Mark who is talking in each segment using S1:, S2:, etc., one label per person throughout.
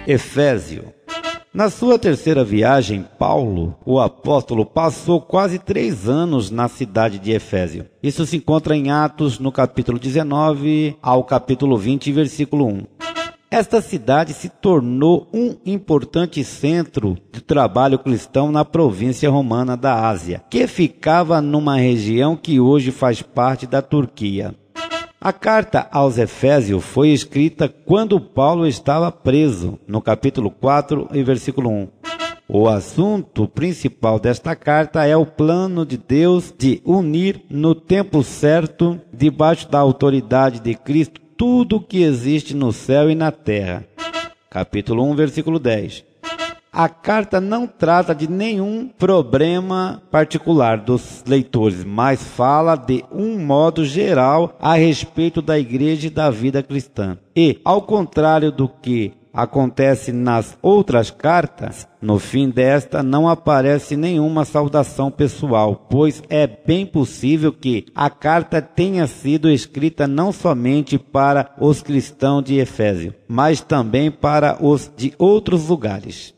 S1: Efésio. Na sua terceira viagem, Paulo, o apóstolo, passou quase 3 anos na cidade de Efésio. Isso se encontra em Atos, no capítulo 19 ao capítulo 20, versículo 1. Esta cidade se tornou um importante centro de trabalho cristão na província romana da Ásia, que ficava numa região que hoje faz parte da Turquia. A carta aos Efésios foi escrita quando Paulo estava preso, no capítulo 4 e versículo 1. O assunto principal desta carta é o plano de Deus de unir no tempo certo, debaixo da autoridade de Cristo, tudo que existe no céu e na terra. Capítulo 1, versículo 10. A carta não trata de nenhum problema particular dos leitores, mas fala de um modo geral a respeito da igreja e da vida cristã. E, ao contrário do que acontece nas outras cartas, no fim desta não aparece nenhuma saudação pessoal, pois é bem possível que a carta tenha sido escrita não somente para os cristãos de Efésio, mas também para os de outros lugares.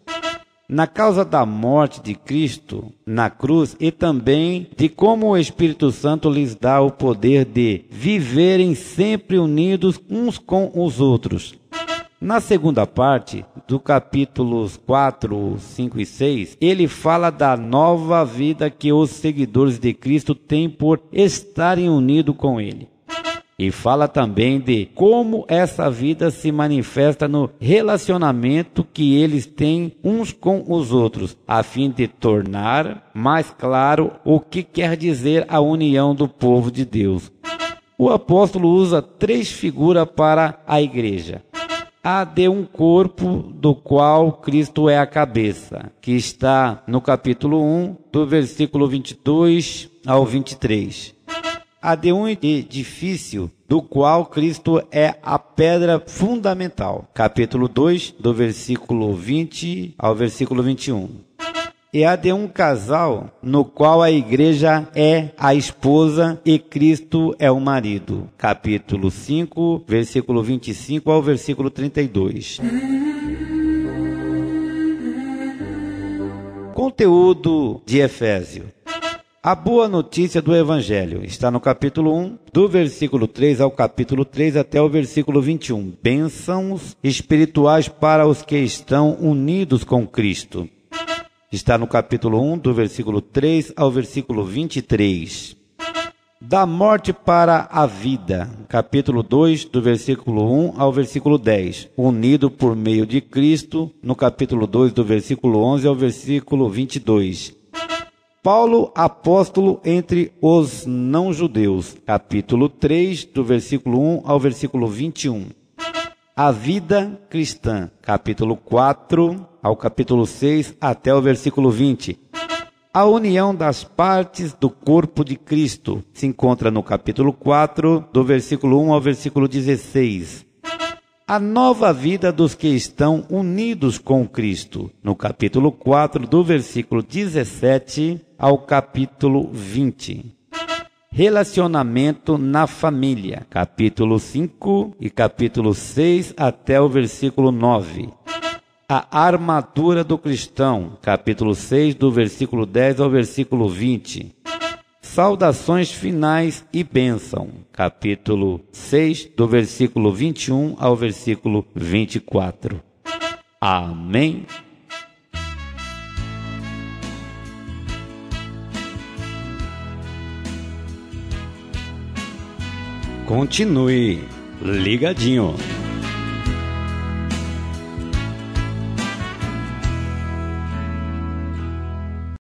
S1: Na causa da morte de Cristo na cruz e também de como o Espírito Santo lhes dá o poder de viverem sempre unidos uns com os outros. Na segunda parte, do capítulos 4, 5 e 6, ele fala da nova vida que os seguidores de Cristo têm por estarem unidos com ele. E fala também de como essa vida se manifesta no relacionamento que eles têm uns com os outros, a fim de tornar mais claro o que quer dizer a união do povo de Deus. O apóstolo usa 3 figuras para a igreja. A de um corpo do qual Cristo é a cabeça, que está no capítulo 1, do versículo 22 ao 23. A de um edifício do qual Cristo é a pedra fundamental, capítulo 2, do versículo 20 ao versículo 21. E a de um casal no qual a igreja é a esposa e Cristo é o marido. Capítulo 5, versículo 25 ao versículo 32. Conteúdo de Efésio. A boa notícia do Evangelho está no capítulo 1, do versículo 3 ao capítulo 3 até o versículo 21. Bênçãos espirituais para os que estão unidos com Cristo. Está no capítulo 1, do versículo 3 ao versículo 23. Da morte para a vida. Capítulo 2, do versículo 1 ao versículo 10. Unido por meio de Cristo. No capítulo 2, do versículo 11 ao versículo 22. Paulo, apóstolo entre os não-judeus. Capítulo 3, do versículo 1 ao versículo 21. A vida cristã. Capítulo 4 ao capítulo 6 até o versículo 20. A união das partes do corpo de Cristo se encontra no capítulo 4, do versículo 1 ao versículo 16. A nova vida dos que estão unidos com Cristo, no capítulo 4, do versículo 17 ao capítulo 20. Relacionamento na família, capítulo 5 e capítulo 6 até o versículo 9. A armadura do cristão, capítulo 6, do versículo 10 ao versículo 20. Saudações finais e bênção, capítulo 6, do versículo 21 ao versículo 24. Amém. Continue ligadinho.